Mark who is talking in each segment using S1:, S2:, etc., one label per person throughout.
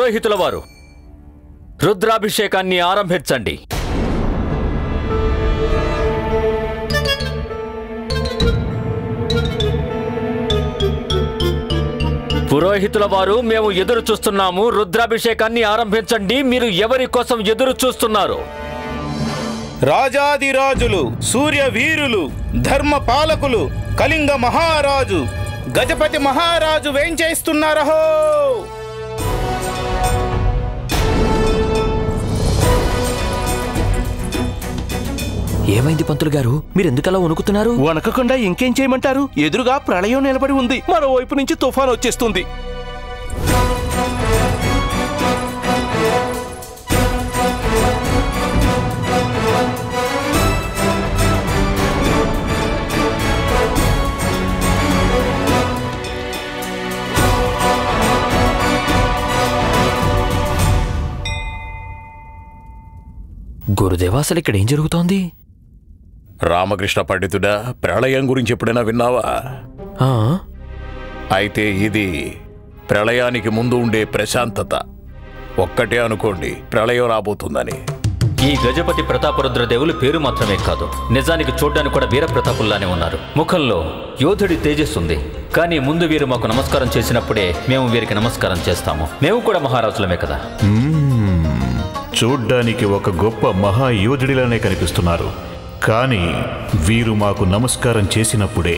S1: పురోహితుల వారు రుద్రాభిషేకాన్ని ఆరంభించండి. పురోహితుల వారు, మేము ఎదురు చూస్తున్నాము. రుద్రాభిషేకాన్ని ఆరంభించండి. మీరు ఎవరి కోసం ఎదురు చూస్తున్నారు?
S2: రాజాదిరాజులు, సూర్య వీరులు, ధర్మ పాలకులు, కళింగ మహారాజు గజపతి మహారాజు వేంచేస్తున్నారహో.
S3: ఏమైంది పంతులు గారు, మీరెందుకలా వణుకుతున్నారు?
S4: వణకకుండా ఇంకేం చేయమంటారు? ఎదురుగా ప్రళయం నిలబడి ఉంది, మరోవైపు నుంచి తుఫాన్ వచ్చేస్తుంది.
S3: గురుదేవా, అసలు ఇక్కడ ఏం జరుగుతోంది?
S5: రామకృష్ణ పండితుడా, ప్రళయం గురించి ఎప్పుడైనా విన్నావా? అయితే ఇది ప్రళయానికి ముందు ఉండే ప్రశాంతత. ఒక్కటే అనుకోండి, ప్రళయం రాబోతుందని.
S1: ఈ గజపతి ప్రతాపరుద్రదేవులు పేరు మాత్రమే కాదు, నిజానికి చూడ్డానికి కూడా వీర ప్రతాపుల్లానే ఉన్నారు. ముఖంలో యోధుడి తేజస్సుంది. కానీ ముందు వీరు మాకు నమస్కారం చేసినప్పుడే మేము వీరికి నమస్కారం చేస్తాము. మేము కూడా మహారాజులమే కదా.
S6: చూడ్డానికి ఒక గొప్ప మహాయోధుడిలానే కనిపిస్తున్నారు. కానీ వీరు మాకు నమస్కారం చేసినప్పుడే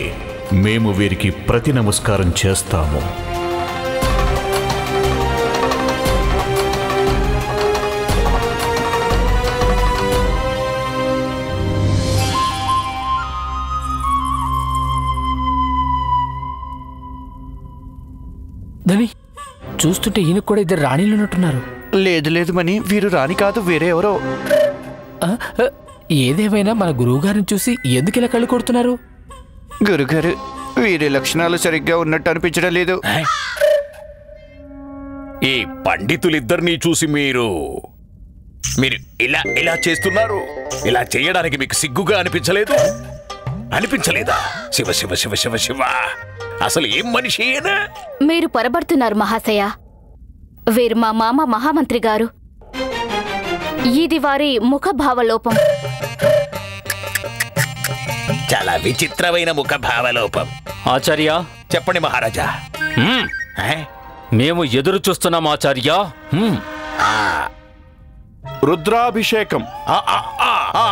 S6: మేము వీరికి ప్రతి నమస్కారం చేస్తాము.
S7: ధని, చూస్తుంటే ఈయనకు కూడా ఇద్దరు రాణీలు ఉన్నట్టున్నారు.
S4: లేదు లేదు మని, వీరు రాణి కాదు, వేరే ఎవరో.
S7: ఏదేమైనా మన గురువుగారిని చూసి ఎందుకు ఇలా కళ్ళు కొడుతున్నారు?
S4: గురుగారు, వీరి లక్షణాలు సరిగ్గా ఉన్నట్టు అనిపించడం లేదు.
S5: ఈ పండితులిద్దరినీ చూసి మీరు ఇలా ఇలా చేస్తున్నారు. ఇలా చేయడానికి మీకు సిగ్గుగా అనిపించలేదా? శివ శివ శివ శివ శివ, అసలు ఏం మనిషి?
S8: మీరు పొరబడుతున్నారు మహాశయ. వీరు మా మామ మహామంత్రి గారు. ఇది వారి ముఖభావలోపం.
S5: చాలా విచిత్రమైన ముఖభావలోపం.
S1: ఆచార్య,
S5: చెప్పండి మహారాజా.
S1: మేము ఎదురు చూస్తున్నాం ఆచార్య.
S5: రుద్రాభిషేకం.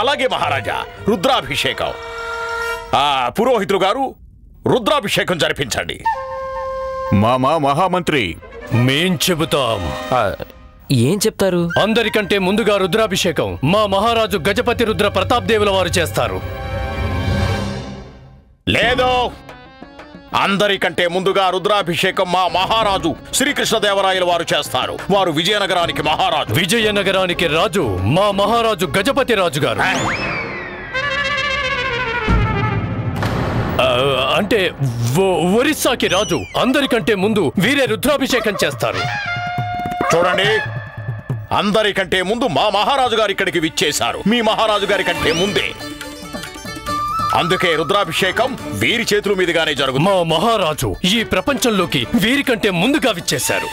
S5: అలాగే మహారాజా, రుద్రాభిషేకం. పురోహితులు గారు, రుద్రాభిషేకం జరిపించండి.
S6: మహామంత్రి,
S9: మేం చెబుతాం.
S3: ఏం చెప్తారు?
S9: అందరికంటే ముందుగా రుద్రాభిషేకం మా మహారాజు గజపతి రుద్ర ప్రతాప్ దేవుల వారు చేస్తారు.
S5: లేదు, అందరికంటే ముందుగా రుద్రాభిషేకం మా మహారాజు శ్రీకృష్ణదేవరాయల వారు చేస్తారు. వారు విజయనగరానికి మహారాజు.
S9: విజయనగరానికి రాజు మా మహారాజు గజపతి రాజు గారు. అంటే ఒరిస్సాకి రాజు. అందరికంటే ముందు వీరే రుద్రాభిషేకం చేస్తారు.
S5: చూడండి, అందరికంటే ముందు మా మహారాజు గారు ఇక్కడికి విచ్చేశారు, మీ మహారాజు గారి కంటే ముందే. అందుకే రుద్రాభిషేకం వీరి చేతుల మీదుగానే జరుగుతుంది.
S9: మా మహారాజు ఈ ప్రపంచంలోకి వీరికంటే ముందుగా విచ్చేశారు.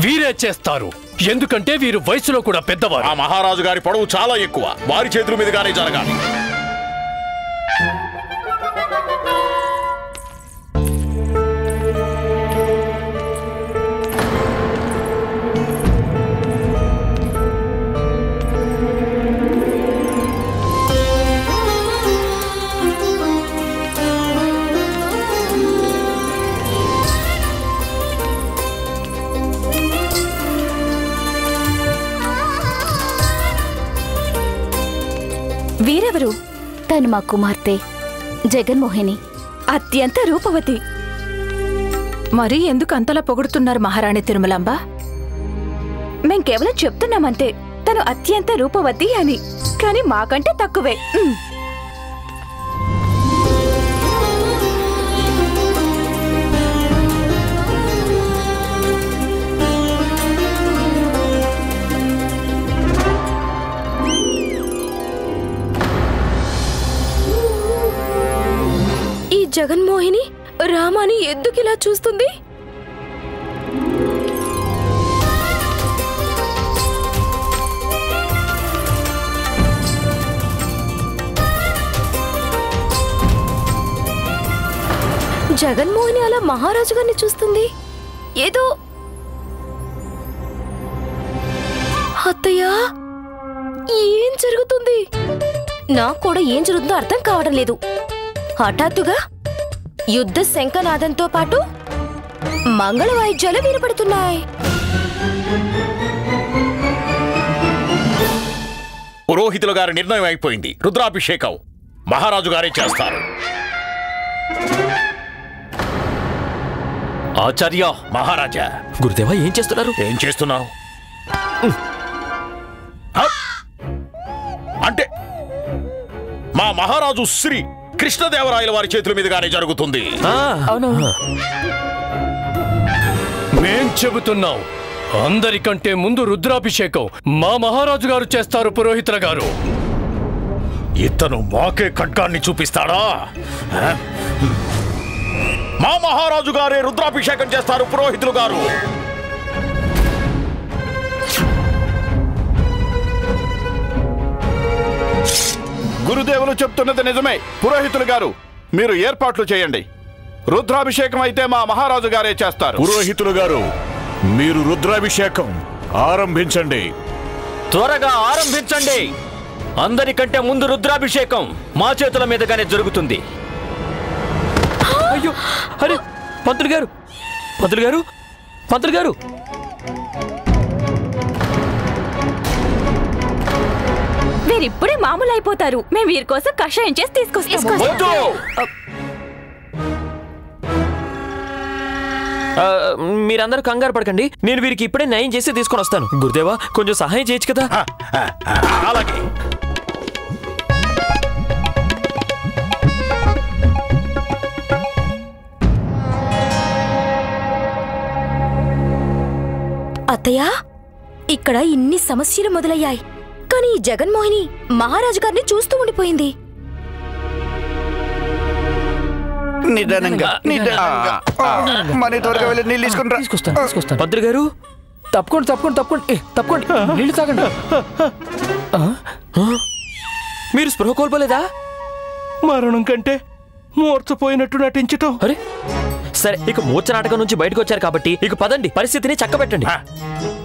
S9: వీరే చేస్తారు, ఎందుకంటే వీరు వయసులో కూడా పెద్దవారు.
S5: ఆ మహారాజు గారి పొడవు చాలా ఎక్కువ, వారి చేతుల మీదుగానే జరగాలి.
S8: వీరెవరు? తను మా కుమార్తె జగన్మోహిని, అత్యంత రూపవతి.
S10: మరి ఎందుకు అంతలా పొగుడుతున్నారు మహారాణి తిరుమలాంబ?
S8: మేం కేవలం చెప్తున్నామంతే, తను అత్యంత రూపవతి అని. కానీ మాకంటే తక్కువే.
S10: జగన్మోహిని రామాని ఎందుకిలా చూస్తుంది?
S11: జగన్మోహిని అలా మహారాజు గారిని చూస్తుంది? ఏదో అత్తయ్య, ఏం జరుగుతుంది? నాకు కూడా ఏం జరుగుతుందో అర్థం కావడం లేదు. హఠాత్తుగా యుద్ధ శంఖనాదంతో పాటు మంగళ వాయిద్యాలు వినపడుతున్నాయి.
S5: పురోహితుల గారి నిర్ణయం అయిపోయింది. రుద్రాభిషేకం మహారాజు గారే చేస్తారు.
S1: ఆచార్య,
S5: మహారాజా.
S3: గురుదేవా, ఏం చేస్తున్నారు?
S5: ఏం చేస్తున్నావు అంటే మా మహారాజు శ్రీ కృష్ణదేవరాయల వారి చేతుల మీదుగానే జరుగుతుంది.
S9: మేం చెబుతున్నాం, అందరికంటే ముందు రుద్రాభిషేకం మా మహారాజు గారు చేస్తారు. పురోహితుల గారు,
S5: ఇతను మాకే ఖడ్గాన్ని చూపిస్తాడా? మా మహారాజు గారే రుద్రాభిషేకం చేస్తారు. పురోహితులు గారు,
S2: గురుదేవులు చెప్తున్నది నిజమే. పురోహితులు గారు, మీరు ఏర్పాట్లు చేయండి. రుద్రాభిషేకం అయితే మా మహారాజు గారే చేస్తారు.
S6: పురోహితులు గారు, మీరు రుద్రాభిషేకం ఆరంభించండి.
S1: త్వరగా ఆరంభించండి. అందరికంటే ముందు రుద్రాభిషేకం మా చేతుల మీదుగానే జరుగుతుంది.
S3: అయ్యో, అరే పంతులు గారు, పంతులు గారు, పంతులు గారు!
S8: వీరిప్పుడే మామూలు అయిపోతారు. మేము వీరి కోసం కషాయం చేసి తీసుకొస్తాము.
S3: మీరందరూ కంగారు పడకండి, నేను వీరికి ఇప్పుడే న్యాయం చేసి తీసుకొని వస్తాను. గురుదేవా, కొంచెం సహాయం చేయొచ్చు కదా?
S5: అలాగే.
S11: అత్తయ్య, ఇక్కడ ఇన్ని సమస్యలు మొదలయ్యాయి, కానీ ఈ జగన్మోహిని మహారాజు గారిని చూస్తూ ఉండిపోయింది.
S12: మన త్వరగా వెళ్ళి నీళ్ళు తీసుకుంటా.
S3: పంతులు గారు,
S7: తప్పకుండా తప్పకుండా తప్పకుండా తప్పకుండా నీళ్ళు తాగండి.
S3: మీరు స్పృహ కోల్పోలేదా?
S4: మరణం కంటే మూర్చపోయినట్టు నటించటం.
S3: అరే సరే, ఇక మూర్ఛ నాటకం నుంచి బయటకు వచ్చారు కాబట్టి ఇక పదండి, పరిస్థితిని చక్కబెట్టండి.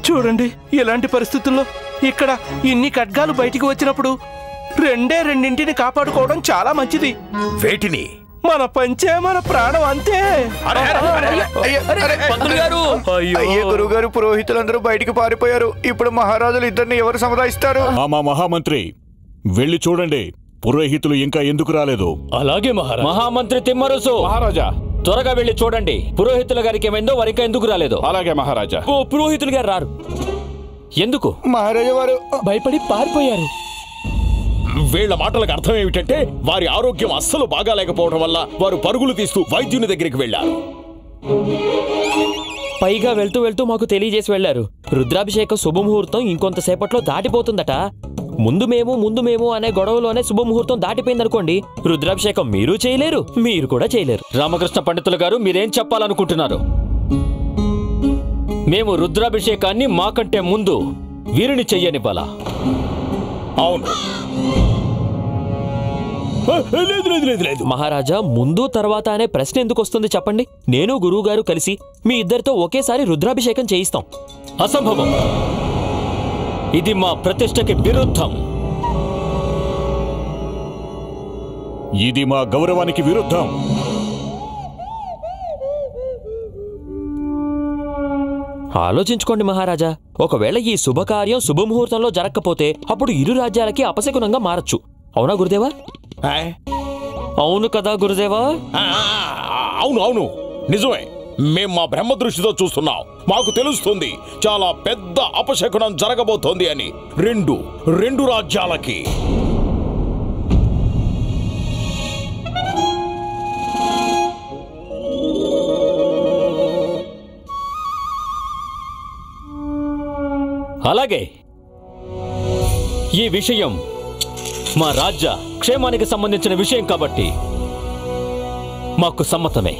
S4: చూడండి, ఇలాంటి పరిస్థితుల్లో ఇక్కడ ఇన్ని ఖడ్గాలు బయటికి వచ్చినప్పుడు రెండింటిని కాపాడుకోవడం చాలా మంచిది.
S5: వేటిని?
S4: మన పంచే మన ప్రాణం, అంతే.
S12: అయ్యే గురువు గారు, పురోహితులందరూ బయటికి పారిపోయారు. ఇప్పుడు మహారాజులు ఇద్దరిని ఎవరు సముదాయిస్తారు?
S6: మా మహామంత్రి వెళ్ళి చూడండి, పురోహితులు ఇంకా ఎందుకు రాలేదు.
S9: అలాగే మహారాజా.
S1: మహామంత్రి తిమ్మరుసు,
S2: మహారాజా
S1: త్వరగా వెళ్ళి చూడండి, పురోహితుల గారికి ఏమైందో, వారికి ఎందుకు రాలేదు.
S2: అలాగే మహారాజా.
S1: పురోహితులు గారు రారు. ఎందుకు?
S12: మహారాజా వారు
S7: భయపడి పారిపోయారు.
S5: వీళ్ల మాటలకు అర్థం ఏమిటంటే వారి ఆరోగ్యం అస్సలు బాగాలేకపోవడం వల్ల వారు పరుగులు తీస్తూ వైద్యుని దగ్గరికి వెళ్లారు.
S3: పైగా వెళ్తూ వెళ్తూ మాకు తెలియజేసి వెళ్లారు, రుద్రాభిషేకం శుభముహూర్తం ఇంకొంతసేపట్లో దాటిపోతుందట. ముందు మేము అనే గొడవలోనే శుభముహూర్తం దాటిపోయిందనుకోండి, రుద్రాభిషేకం మీరు చేయలేరు, మీరు కూడా చేయలేరు.
S1: రామకృష్ణ పండితులు గారు, మీరేం చెప్పాలనుకుంటున్నారు? మేము రుద్రాభిషేకాన్ని మాకంటే ముందు వీరిని చెయ్యనివ్వాలా?
S5: అవును.
S3: లేదు మహారాజా, ముందు తర్వాత అనే ప్రశ్న ఎందుకు వస్తుంది చెప్పండి? నేను గురువు గారు కలిసి మీ ఇద్దరితో ఒకేసారి రుద్రాభిషేకం చేయిస్తాం.
S1: అసంభవం. ఇది మా ప్రతిష్టకి విరుద్ధం.
S6: ఇది మా గౌరవానికి విరుద్ధం.
S3: ఆలోచించుకోండి మహారాజా, ఒకవేళ ఈ శుభకార్యం శుభముహూర్తంలో జరగకపోతే అప్పుడు ఇరు రాజ్యాలకి అపశకునంగా మారచ్చు. అవునా గురుదేవా? అవును కదా గురుదేవా?
S5: అవును, నిజమే. మేం మా బ్రహ్మ దృష్టితో చూస్తున్నాం. మాకు తెలుస్తుంది చాలా పెద్ద అపశకునం జరగబోతోంది అని. రెండు రాజ్యాలకి.
S1: అలాగే ఈ విషయం మా రాజ్య క్షేమానికి సంబంధించిన విషయం కాబట్టి మాకు సమ్మతమే.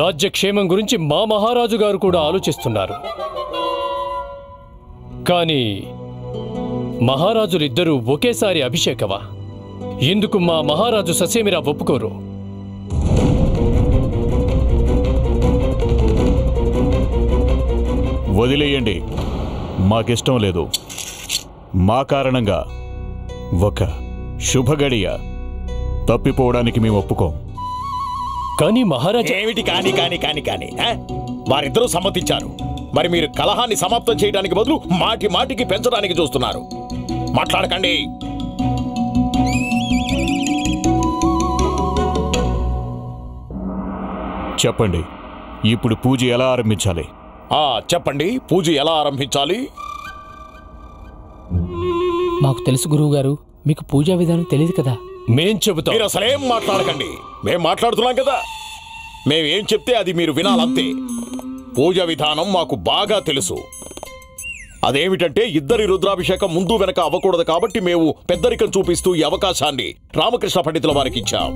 S9: రాజ్యక్షేమం గురించి మా మహారాజు గారు కూడా ఆలోచిస్తున్నారు. కానీ మహారాజులిద్దరూ ఒకేసారి అభిషేకమా? ఇందుకు మా మహారాజు ససేమిరా ఒప్పుకోరు.
S6: వదిలేయండి, మాకిష్టం లేదు. మా కారణంగా ఒక శుభగడియ తప్పిపోవడానికి మేము ఒప్పుకోం.
S9: కానీ మహారాజా,
S5: ఏమిటి కాని కాని కాని కాని వారిద్దరూ సమ్మతించారు. మరి మీరు కలహాన్ని సమాప్తం చేయడానికి బదులు మాటి మాటికి పెంచడానికి చూస్తున్నారు. మాట్లాడకండి.
S6: చెప్పండి, ఇప్పుడు పూజ ఎలా ఆరంభించాలి?
S5: చెప్పండి, పూజ ఎలా ఆరంభించాలి?
S7: మాకు తెలుసు గురువుగారు, మీకు పూజా విధానం తెలియదు కదా.
S9: మేం చెబుతాం.
S5: మీరు అసలేం మాట్లాడకండి. మేం మాట్లాడుతున్నాం కదా. మేమేం చెప్తే అది మీరు వినాలంతే. పూజ విధానం మాకు బాగా తెలుసు. అదేమిటంటే ఇద్దరి రుద్రాభిషేకం ముందు వెనక అవ్వకూడదు కాబట్టి మేము పెద్దరికం చూపిస్తూ ఈ అవకాశాన్ని రామకృష్ణ పండితుల వారికి ఇచ్చాం.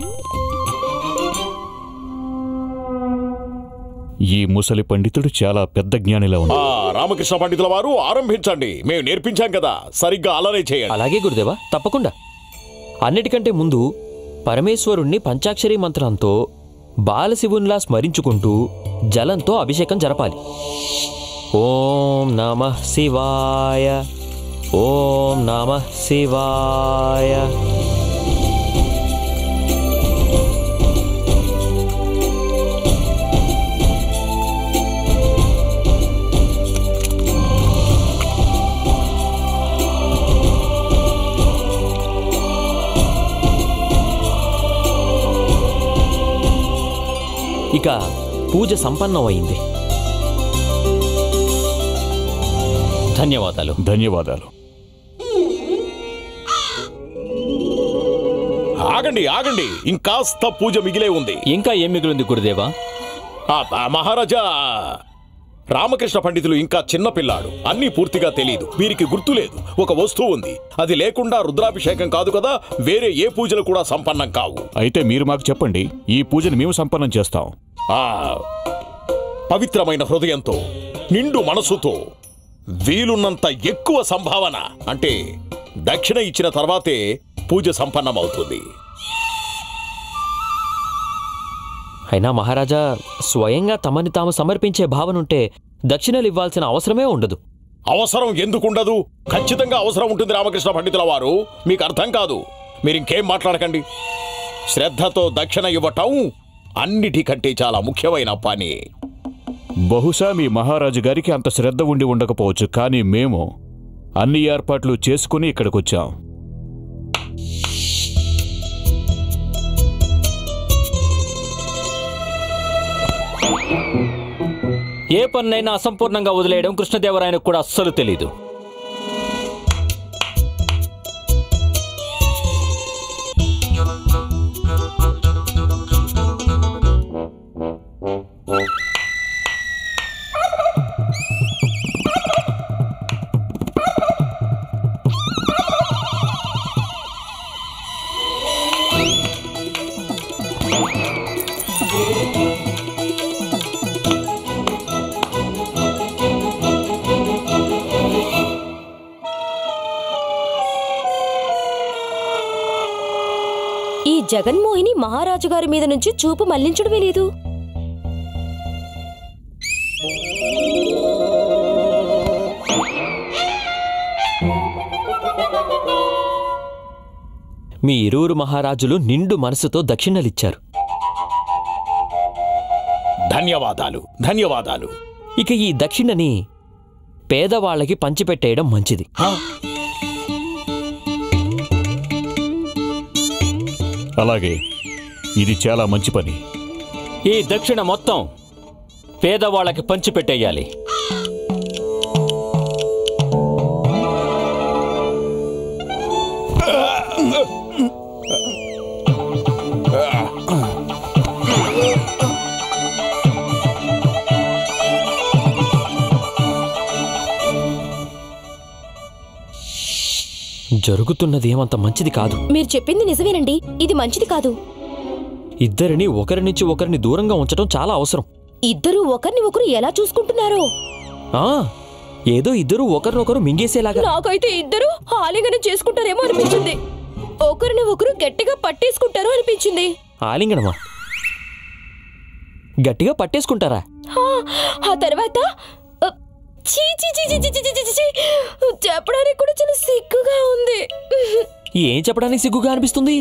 S6: ఈ ముసలి పండితుడు చాలా పెద్ద జ్ఞానిలా ఉన్నారు.
S5: రామకృష్ణ పండితుల వారు ఆరంభించండి. మేము నేర్పించాం కదా, సరిగ్గా అలానే చేయండి.
S3: అలాగే గురుదేవా, తప్పకుండా. అన్నిటికంటే ముందు పరమేశ్వరుణ్ణి పంచాక్షరీ మంత్రంతో బాలశివునిలా స్మరించుకుంటూ జలంతో అభిషేకం జరపాలి. ఓం నమః శివాయ, ఓం నమః శివాయ. ఇక పూజ సంపన్నమైంది. ధన్యవాదాలు.
S6: ధన్యవాదాలు.
S5: ఆగండి ఆగండి, ఇంకాస్త పూజ మిగిలే ఉంది.
S3: ఇంకా ఏం మిగిలింది గురుదేవా?
S5: మహారాజా, రామకృష్ణ పండితులు ఇంకా చిన్న పిల్లాడు, అన్నీ పూర్తిగా తెలియదు, వీరికి గుర్తులేదు. ఒక వస్తువు ఉంది, అది లేకుండా రుద్రాభిషేకం కాదు కదా, వేరే ఏ పూజలు కూడా సంపన్నం కావు.
S6: అయితే మీరు మాకు చెప్పండి, ఈ పూజను మేము సంపన్నం చేస్తాం.
S5: పవిత్రమైన హృదయంతో, నిండు మనసుతో, వీలున్నంత ఎక్కువ సంభావన అంటే దక్షిణ ఇచ్చిన తర్వాతే పూజ సంపన్నమవుతుంది.
S3: అయినా మహారాజా, స్వయంగా తమని తాము సమర్పించే భావనుంటే దక్షిణలు ఇవ్వాల్సిన అవసరమే ఉండదు.
S5: అవసరం ఎందుకుండదు? ఖచ్చితంగా అవసరం ఉంటుంది రామకృష్ణ పండితుల వారు. మీకు అర్థం కాదు. మీరింకేం మాట్లాడకండి. శ్రద్ధతో దక్షిణ ఇవ్వటం అన్నిటికంటే చాలా ముఖ్యమైన పని.
S6: బహుశా మీ మహారాజు గారికి అంత శ్రద్ధ ఉండి ఉండకపోవచ్చు, కానీ మేము అన్ని ఏర్పాట్లు చేసుకుని ఇక్కడికొచ్చాం.
S1: ఏ పన్నైనా అసంపూర్ణంగా వదిలేయడం కృష్ణదేవరాయనకు కూడా అస్సలు తెలీదు.
S11: జగన్మోహిని మహారాజు గారి మీద నుంచి చూపు మళ్లించడమే లేదు.
S3: మీ ఇరువురు మహారాజులు నిండు మనసుతో దక్షిణలిచ్చారు.
S5: ధన్యవాదాలు, ధన్యవాదాలు.
S3: ఇక ఈ దక్షిణని పేదవాళ్లకి పంచిపెట్టేయడం మంచిది.
S6: అలాగే, ఇది చాలా మంచి పని.
S1: ఈ దక్షిణ మొత్తం పేదవాళ్ళకి పంచిపెట్టేయాలి.
S3: జరుగుతున్నది ఏమంత మంచిది కాదు.
S11: మీరు చెప్పింది నిజమేనండి, ఇది మంచిది కాదు.
S3: ఇద్దరిని ఒకరి నుంచి ఒకరిని దూరంగా ఉంచడం చాలా అవసరం.
S11: ఇద్దరు ఒకరిని ఒకరు ఎలా చూసుకుంటున్నారో.
S3: ఏదో ఇద్దరు ఒకరినొకరు మింగేసేలాగా.
S11: నాకైతే ఇద్దరు ఆలింగనం చేసుకుంటారేమో అనిపించింది. ఒకరిని ఒకరు గట్టిగా పట్టేసుకుంటారు అనిపించింది.
S3: ఆలింగనమా? గట్టిగా పట్టేసుకుంటారా?
S11: ఆ తర్వాత చెప్పడానికి కూడా చాలా సిగ్గుగా ఉంది.
S3: ఏం చెప్పడానికి సిగ్గుగా అనిపిస్తుంది?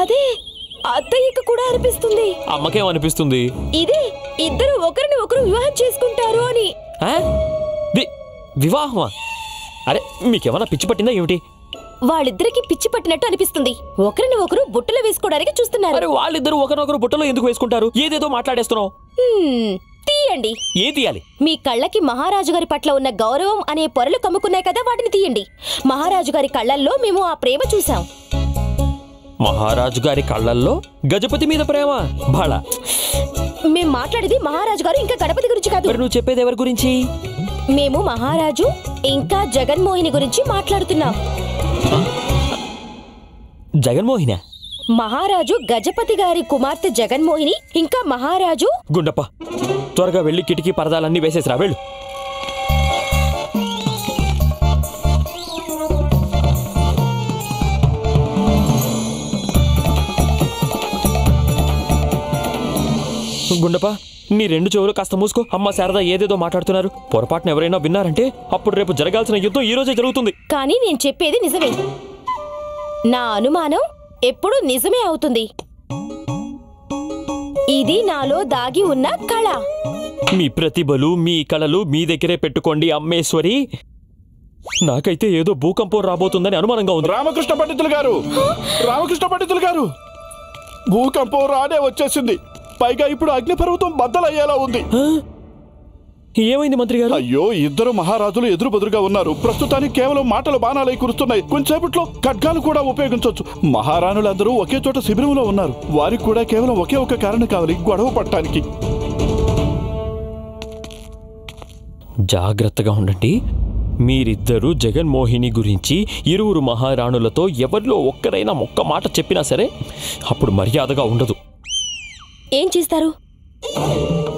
S11: అదే అత్తయ్యకు కూడా అనిపిస్తుంది.
S3: అమ్మకేం అనిపిస్తుంది?
S11: ఇదే ఇద్దరు ఒకరిని ఒకరు వివాహం చేసుకుంటారు అని.
S3: వివాహమా? అరే మీకేమన్నా పిచ్చి పట్టిందా ఏమిటి?
S11: వాళ్ళిద్దరికి పిచ్చి పట్టినట్టు అనిపిస్తుంది. ఒకరిని ఒకరు బుట్టలో వేసుకోవడానికి చూస్తున్నారు.
S3: అరే వాళ్ళిద్దరు ఒకరినొకరు బుట్టలో ఎందుకు వేసుకుంటారు? ఏదేదో మాట్లాడేస్తున్నావు.
S11: తీయండి.
S3: ఏ తీయాలి?
S11: మీ కళ్ళకి మహారాజు గారి పట్ల ఉన్న గౌరవం అనే పొరలు కమ్ముకున్నాయి కదా, వాటిని తీయండి. మహారాజు గారి కళ్ళల్లో మేము ఆ ప్రేమ చూసాం.
S3: మహారాజు గారి కళ్ళల్లో గజపతి మీద ప్రేమ? బాళ,
S11: మేం మాట్లాడేది మహారాజు గారు ఇంకా గణపతి గురించి కాదు.
S3: నువ్వు చెప్పేది ఎవరి గురించి?
S11: మేము మహారాజు ఇంకా జగన్మోహిని గురించి మాట్లాడుతున్నాం.
S3: జగన్మోహిని?
S11: మహారాజు గజపతి గారి కుమార్తె జగన్మోహిని ఇంకా మహారాజు.
S3: గుండప్ప, త్వరగా వెళ్ళి కిటికీ పరదాలన్నీ వేసేసిరా, వెళ్ళు. గుండప్ప, నీ రెండు చెవులు కాస్త మూసుకో. అమ్మ శారద ఏదేదో మాట్లాడుతున్నారు. పొరపాటున ఎవరైనా విన్నారంటే అప్పుడు రేపు జరగాల్సిన యుద్ధం ఈ రోజే జరుగుతుంది.
S11: కానీ నేను చెప్పేది నిజమే. నా అనుమానం ఎప్పుడు నిజమే అవుతుంది. ఇది నాలో దాగి ఉన్న కళ.
S3: మీ ప్రతిభలు మీ కళలు మీ దగ్గరే పెట్టుకోండి అమ్మేశ్వరి. నాకైతే ఏదో భూకంపం రాబోతుందని అనుమానంగా ఉంది.
S2: రామకృష్ణ పండితులు గారు, రామకృష్ణ పండితులు గారు, భూకంపం రానే వచ్చేసింది. పైగా ఇప్పుడు అగ్నిపర్వతం బద్దలయ్యేలా ఉంది.
S3: ఏమైంది మంత్రి గారు?
S2: అయ్యో, ఇద్దరు మహారాజులు ఎదురు బెదురుగా ఉన్నారు. ప్రస్తుతానికి కేవలం మాటలు బాణాలై కురుస్తున్నాయి. కొంచెంసేపట్లో ఖడ్గాలు కూడా ఉపయోగించవచ్చు. మహారాణులందరూ ఒకే చోట శిబిరంలో ఉన్నారు. వారికి కూడా కేవలం ఒకే ఒక కారణం కావాలి, గొడవ పట్టడానికి.
S3: జాగ్రత్తగా ఉండండి. మీరిద్దరూ జగన్మోహిని గురించి ఇరువురు మహారాణులతో ఎవరిలో ఒక్కరైనా ఒక్క మాట చెప్పినా సరే అప్పుడు మర్యాదగా ఉండదు.
S11: ఏం చేస్తారు?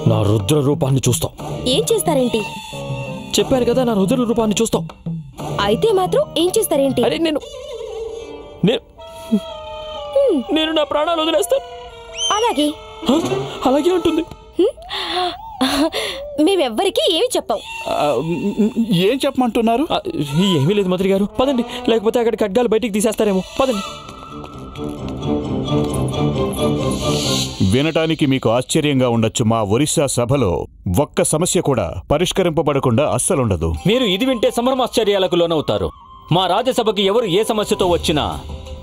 S3: నా రుద్ర రూపాన్ని చూస్తాం.
S11: ఏం చేస్తారేంటి?
S3: చెప్పారు కదా, నా రుద్ర రూపాన్ని చూస్తాం.
S11: అయితే మాత్రం ఏం చేస్తారేంటి?
S3: అరే నేను నా ప్రాణాలు వదిలేస్తాను.
S11: అలాగే
S3: అలాగే ఉంటుంది.
S11: మేమెవ్వరికి ఏమి చెప్పాం.
S2: ఏం చెప్పమంటున్నారు?
S3: ఏమీ లేదు మంత్రి గారు, పదండి. లేకపోతే అక్కడ ఖడ్గాలు బయటికి తీసేస్తారేమో. పదండి.
S6: వినటానికి మీకు ఆశ్చర్యంగా ఉండొచ్చు, మా ఒరిస్సా సభలో ఒక్క సమస్య కూడా పరిష్కరింపబడకుండా అస్సలుండదు.
S1: మీరు ఇది వింటే సంభ్రమాశ్చర్యాలకు లోనవుతారు. మా రాజ్యసభకి ఎవరు ఏ సమస్యతో వచ్చినా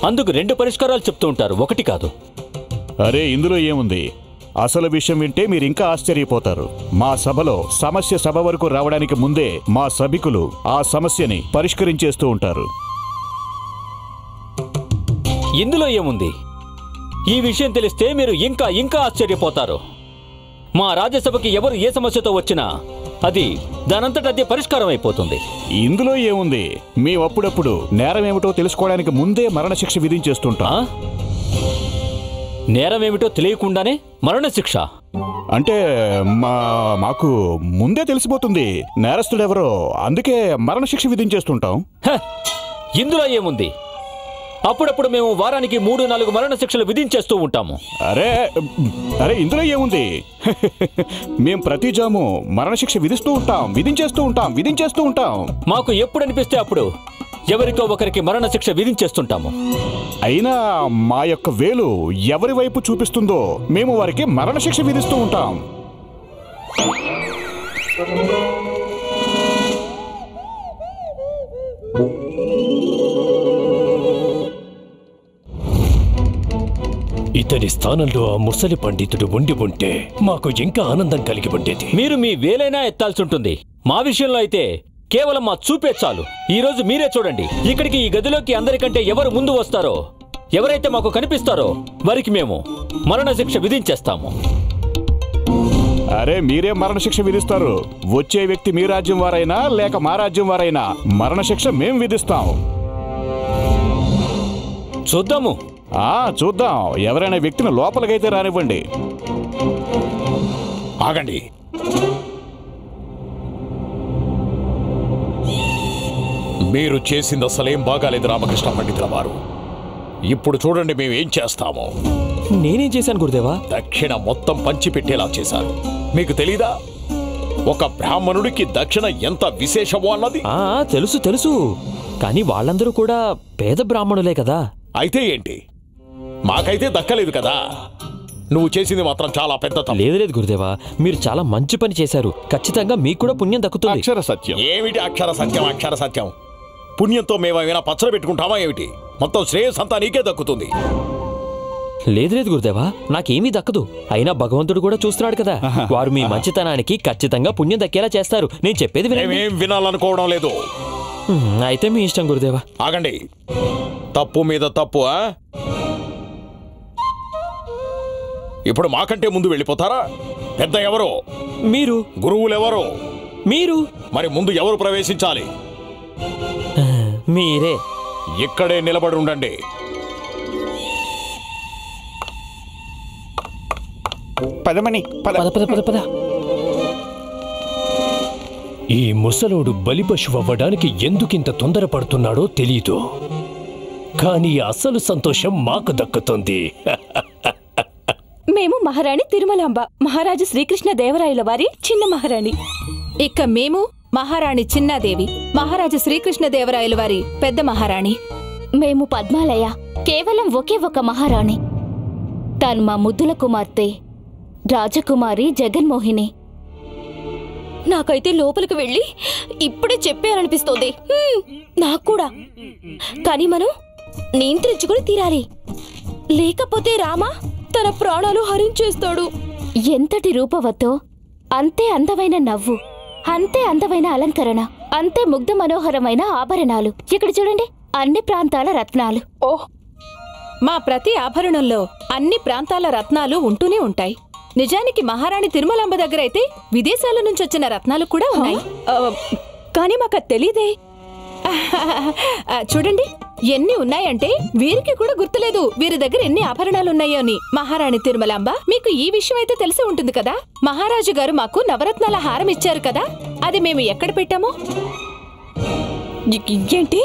S1: అందుకు 2 పరిష్కారాలు చెప్తూ ఉంటారు, ఒకటి కాదు.
S6: అరే ఇందులో ఏముంది? అసలు విషయం వింటే మీరింకా ఆశ్చర్యపోతారు. మా సభలో సమస్య సభ వరకు రావడానికి ముందే మా సభికులు ఆ సమస్యని పరిష్కరించేస్తూ ఉంటారు.
S1: ఇందులో ఏముంది? ఈ విషయం తెలిస్తే మీరు ఇంకా ఇంకా ఆశ్చర్యపోతారు. మా రాజ్యసభకి ఎవరు ఏ సమస్యతో వచ్చినా అది దానంతటదే పరిష్కారం అయిపోతుంది.
S6: ఇందులో ఏముంది? మేమప్పుడప్పుడు నేరం ఏమిటో తెలుసుకోవడానికి ముందే మరణశిక్ష విధించేస్తుంటాం.
S1: నేరం ఏమిటో తెలియకుండానే మరణశిక్ష
S6: అంటే మాకు ముందే తెలిసిపోతుంది నేరస్తుడెవరో, అందుకే మరణశిక్ష విధించేస్తుంటాం.
S1: ఇందులో ఏముంది? అప్పుడప్పుడు మేము వారానికి 3-4 మరణశిక్షలు విధించేస్తూ ఉంటాము.
S6: అరే అరే ఇందులో ఏముంది? మేం ప్రతి జాము మరణశిక్ష విధించేస్తూ ఉంటాం.
S1: మాకు ఎప్పుడు అనిపిస్తే అప్పుడు ఎవరికో ఒకరికి మరణశిక్ష విధించేస్తుంటాము.
S6: అయినా మా యొక్క వేలు ఎవరి వైపు చూపిస్తుందో మేము వారికి మరణశిక్ష విధిస్తూ ఉంటాం.
S9: ఇతని స్థానంలో ఆ ముసలి పండితుడు ఉండి ఉంటే మాకు ఇంకా ఆనందం కలిగి ఉండేది.
S1: మీరు మీ వేలైనా ఎత్తాల్సి ఉంటుంది. మా విషయంలో అయితే కేవలం మా చూపే చాలు. ఈ రోజు మీరే చూడండి, ఇక్కడికి ఈ గదిలోకి అందరికంటే ఎవరు ముందు వస్తారో, ఎవరైతే మాకు కనిపిస్తారో వారికి మేము మరణశిక్ష విధించేస్తాము.
S6: అరే మీరే మరణశిక్ష విధిస్తారు. వచ్చే వ్యక్తి మీ రాజ్యం వారైనా లేక మా రాజ్యం వారైనా మరణశిక్ష మేం విధిస్తాం.
S1: చూద్దాము.
S6: చూద్దాం. ఎవరైనా వ్యక్తిని లోపలికైతే రానివ్వండి.
S5: మీరు చేసింది అసలేం బాగాలేదు రామకృష్ణ పండితుల వారు. ఇప్పుడు చూడండి మేమేం చేస్తామో.
S3: నేనేం చేశాను గురుదేవా?
S5: దక్షిణ మొత్తం పంచిపెట్టేలా చేశారు. మీకు తెలీదా ఒక బ్రాహ్మణుడికి దక్షిణ ఎంత విశేషమో అన్నది?
S3: తెలుసు తెలుసు, కానీ వాళ్ళందరూ కూడా పేద బ్రాహ్మణులే కదా.
S5: అయితే ఏంటి, మాకైతే దక్కలేదు కదా. నువ్వు చేసింది మాత్రం చాలా పెద్ద తప్పు.
S3: లేదు లేదు గురుదేవా, మీరు చాలా మంచి పని చేశారు. ఖచ్చితంగా మీకు కూడా పుణ్యం దక్కుతుంది.
S2: అక్షర సత్యం.
S5: ఏమిటి అక్షర సత్యం? అక్షర సత్యం పుణ్యంతో మేమైనా పచ్చలు పెట్టుకుంటామా ఏమిటి? మొత్తం శ్రేయస్ అంతా నీకే దక్కుతుంది.
S3: లేదు లేదు గురుదేవా, నాకేమీ దక్కదు. అయినా భగవంతుడు కూడా చూస్తున్నాడు కదా. వారు మీ మంచితనానికి ఖచ్చితంగా పుణ్యం దక్కేలా చేస్తారు. నేను చెప్పేది
S5: మేమేం వినాలనుకోవడం లేదు.
S3: అయితే మీ ఇష్టం గురుదేవా.
S5: ఆగండి, తప్పు మీద తప్పు. ఇప్పుడు మాకంటే ముందు వెళ్ళిపోతారా? పెద్ద ఎవరు?
S3: మీరు.
S5: గురువులెవరు?
S3: మీరు.
S5: మరి ముందు ఎవరు ప్రవేశించాలి?
S3: మీరే.
S5: ఇక్కడే నిలబడి ఉండండి.
S12: పదమని పద
S3: పద పద పద.
S9: ఈ ముసలోడు బలిపశువు అవ్వడానికి ఎందుకింత తొందరపడుతున్నాడో తెలీదు, కానీ అసలు సంతోషం మాకు దక్కుతుంది.
S8: మేము మహారాణి తిరుమలాంబ, మహారాజు శ్రీకృష్ణ దేవరాయల వారి చిన్న మహారాణి.
S10: ఇక మేము మహారాణి చిన్నాదేవి, మహారాజు శ్రీకృష్ణ దేవరాయల వారి పెద్ద మహారాణి.
S11: మేము పద్మాలయ, కేవలం ఒకే ఒక మహారాణి. తాను మా ముద్దుల కుమార్తె రాజకుమారి జగన్మోహిని. నాకైతే లోపలికి వెళ్ళి ఇప్పుడే చెప్పారనిపిస్తోంది. నాకు కూడా. కానీ మనం నియంత్రించుకుని తీరాలి, లేకపోతే రామా తన ప్రాణాలు హరించేస్తాడు. ఎంతటి రూపవతో అంతే అందమైన నవ్వు, అంతే అందమైన అలంకరణ, అంతే ముగ్ధ మనోహరమైన ఆభరణాలు. ఇక్కడ చూడండి, అన్ని ప్రాంతాల రత్నాలు.
S10: ఓహ్, మా ప్రతి ఆభరణంలో అన్ని ప్రాంతాల రత్నాలు ఉంటూనే ఉంటాయి. నిజానికి మహారాణి తిరుమలాంబ దగ్గర అయితే విదేశాల నుంచి వచ్చిన రత్నాలు కూడా ఉన్నాయి.
S8: కానీ మాకు తెలీదే.
S10: చూడండి, ఎన్ని ఉన్నాయంటే వీరికి కూడా గుర్తులేదు వీరి దగ్గర ఎన్ని ఆభరణాలున్నాయో అని. మహారాణి తిరుమలాంబ, మీకు ఈ విషయం అయితే తెలిసి ఉంటుంది కదా. మహారాజు గారు మాకు నవరత్నాల హారం ఇచ్చారు కదా, అది మేము ఎక్కడ పెట్టామో?
S8: ఏంటి,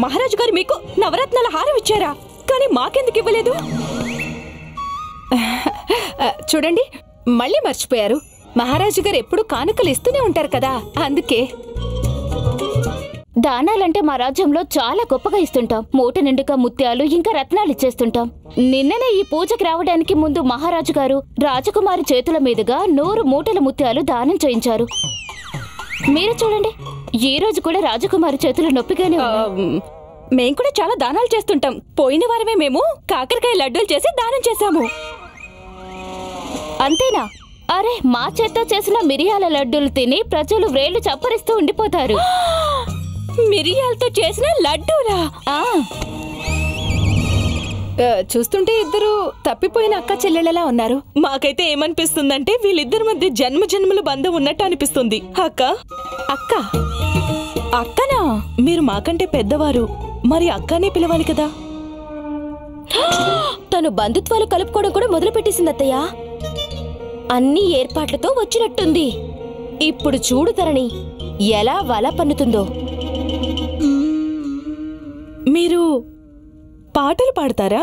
S8: మహారాజు గారు మీకు నవరత్నాల హారం ఇచ్చారా? కానీ మాకెందుకు ఇవ్వలేదు?
S10: చూడండి, మళ్ళీ మర్చిపోయారు. మహారాజు గారు ఎప్పుడు కానుకలు ఇస్తూనే ఉంటారు కదా, అందుకే.
S11: దానాలంటే మా రాజ్యంలో చాలా గొప్పగా ఇస్తుంటాం. మూట నిండుగా ముత్యాలు ఇంకా రత్నాలు ఇచ్చేస్తుంటాం. నిన్ననే ఈ పూజకి రావడానికి ముందు మహారాజు గారు రాజకుమారి చేతుల మీదుగా 100 మూటల ముత్యాలు దానం చేయించారు. మీరు చూడండి, ఈ రోజు కూడా రాజకుమారి చేతులు నొప్పిగానే ఉన్నాయి.
S8: మేం కూడా చాలా దానాలు చేస్తుంటాం. పోయిన వారమే మేము కాకరకాయ లడ్డూలు చేసి దానం చేశాము.
S11: అంతేనా? అరే, మా చేత్తో చేసిన మిరియాల లడ్డూలు తిని ప్రజలు వ్రేళ్లు చప్పరిస్తూ ఉండిపోతారు.
S8: మిరియాలతో చేసిన లడ్డూలా?
S10: చూస్తుంటే ఇద్దరు తప్పిపోయిన అక్క చెల్లెళ్ళలా ఉన్నారు.
S8: మాకైతే ఏమనిపిస్తుందంటే వీళ్ళిద్దరి మధ్య జన్మ జన్మల బంధం ఉన్నట్టు అనిపిస్తుంది.
S10: అక్క అక్క అక్కనా? మీరు మాకంటే పెద్దవారు, మరి అక్కనే పిలవాలి కదా.
S11: తను బంధుత్వాలు కలుపుకోవడం కూడా మొదలు పెట్టేసింది అత్తయ్య. అన్ని ఏర్పాట్లతో వచ్చినట్టుంది. ఇప్పుడు చూడు తరణి ఎలా వల పన్నుతుందో.
S10: మీరు పాటలు పాడతారా?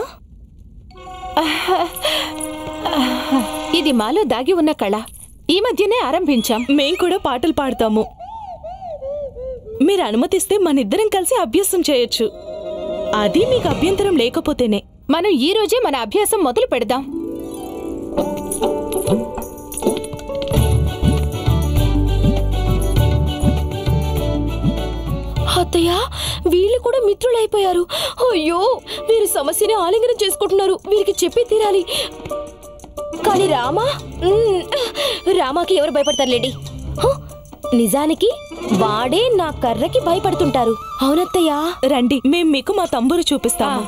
S10: ఇది మాలో దాగి ఉన్న కళ. ఈ మధ్యనే ఆరంభించాం. మేం కూడా పాటలు పాడతాము. మీరు అనుమతిస్తే మనిద్దరం కలిసి అభ్యాసం చేయొచ్చు. అది మీకు అభ్యంతరం లేకపోతేనే. మనం ఈ రోజే మన అభ్యాసం మొదలు పెడదాం.
S11: అత్తయ్య, వీళ్ళు కూడా మిత్రులైపోయారు. అయ్యో, వీరు సమస్యని ఆలింగనం చేసుకుంటున్నారు. వీరికి చెప్పి తీరాలి. కానీ రామాకి ఎవరు భయపడతారులేండి. నిజానికి వాడే నా కర్రకి భయపడుతుంటారు. అవునత్తయ్య.
S10: రండి, మేం మీకు మా తంబురు చూపిస్తాము.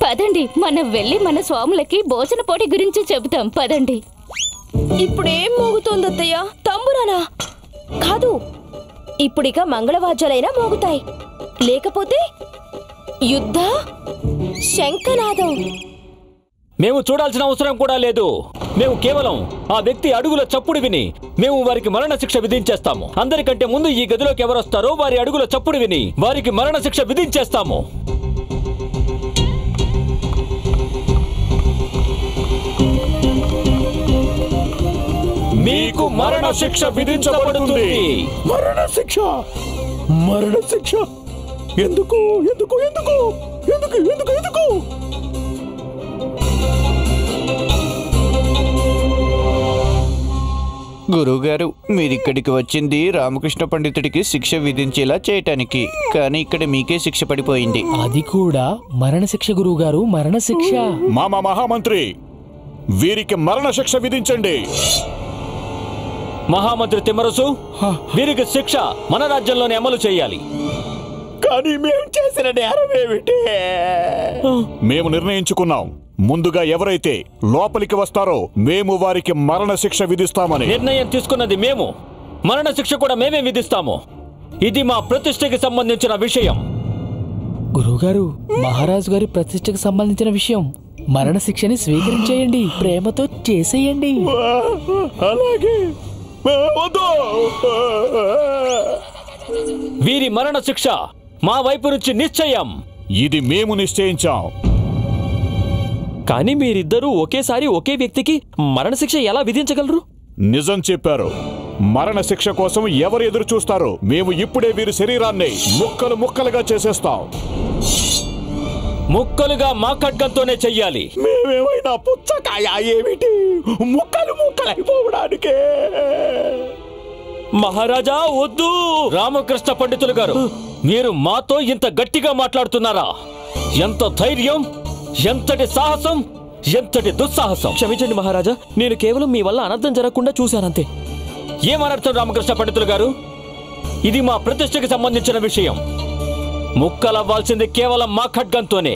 S11: పదండి, మనం వెళ్ళి మన స్వాములకి భోజన పోటీ గురించి చెబుతాం. పదండి. ఇప్పుడేం మోగుతోంది అత్తయ్య? తంబురానా? కాదు, ఇప్పుడిక మంగళవాద్యాలైనా మోగుతాయి. లేకపోతే యుద్ధ శంఖనాదం.
S3: మేము చూడాల్సిన అవసరం కూడా లేదు.
S1: మేము కేవలం ఆ వ్యక్తి అడుగుల చప్పుడు విని మేము వారికి మరణ శిక్ష విధించేస్తాము. అందరికంటే ముందు ఈ గదిలోకి ఎవరొస్తారో వారి అడుగుల చప్పుడు విని వారికి మరణ శిక్ష విధించేస్తాము. మీకు మరణ శిక్ష విధించబడుతుంది.
S6: మరణ శిక్ష, మరణ శిక్ష. ఎందుకు ఎందుకు ఎందుకు ఎందుకు ఎందుకు ఎందుకు?
S12: గురువుగారు, మీరిక్కడికి వచ్చింది రామకృష్ణ పండితుడికి శిక్ష విధించేలా చేయటానికి, కానీ ఇక్కడ మీకే శిక్ష పడిపోయింది.
S7: అది కూడా మరణశిక్ష గురువుగారు, మరణశిక్ష.
S6: మామ మహామంత్రి, వీరికి మరణ శిక్ష విధించండి.
S1: మహామంత్రి తిమ్మరసు, వీరికి శిక్ష మన రాజ్యంలోనే అమలు చేయాలి.
S6: కానీ మేము చేసిన నేరం ఏమిటి? మేము నిర్ణయించుకున్నాం, ముందుగా ఎవరైతే లోపలికి వస్తారో మేము వారికి మరణ శిక్ష విధిస్తామని.
S1: నిర్ణయం తీసుకున్నది మేము, మరణ శిక్ష కూడా మేమే విధిస్తాము. ఇది మా ప్రతిష్టకి సంబంధించిన విషయం.
S7: గురువుగారు, మహారాజు గారి ప్రతిష్టకు సంబంధించిన విషయం. మరణశిక్షని స్వీకరించేయండి, ప్రేమతో చేసేయండి.
S6: అలాగే.
S1: వీరి మరణ శిక్ష మా వైపు నుంచి నిశ్చయం.
S6: ఇది మేము నిశ్చయించాం.
S3: కానీ మీరిద్దరూ ఒకేసారి ఒకే వ్యక్తికి మరణశిక్ష ఎలా విధించగలరు?
S6: నిజం చెప్పారు. మరణ శిక్ష కోసం ఎవరు ఎదురు చూస్తారో మేము ఇప్పుడే వీరి శరీరాన్ని ముక్కలు ముక్కలుగా చేసేస్తాం.
S1: ముక్కలుగా మా ఖడ్గంతోనే చెయ్యాలి.
S6: మేమేమైనా పుచ్చకాయ ఏమిటి ముక్కలు ముక్కలైపోవడానికే?
S1: మహారాజా వద్దు. రామకృష్ణ పండితులు గారు, మీరు మాతో ఇంత గట్టిగా మాట్లాడుతున్నారా? ఎంత ధైర్యం, ఎంతటి సాహసం, ఎంతటి దుస్సాహసం!
S3: క్షమించండి మహారాజా, నేను కేవలం మీ వల్ల అనర్థం జరగకుండా చూశానంతే.
S1: ఏమనర్థం రామకృష్ణ పండితులు గారు? ఇది మా ప్రతిష్టకి సంబంధించిన విషయం. ముక్కలవ్వాల్సింది కేవలం మా ఖడ్గంతోనే.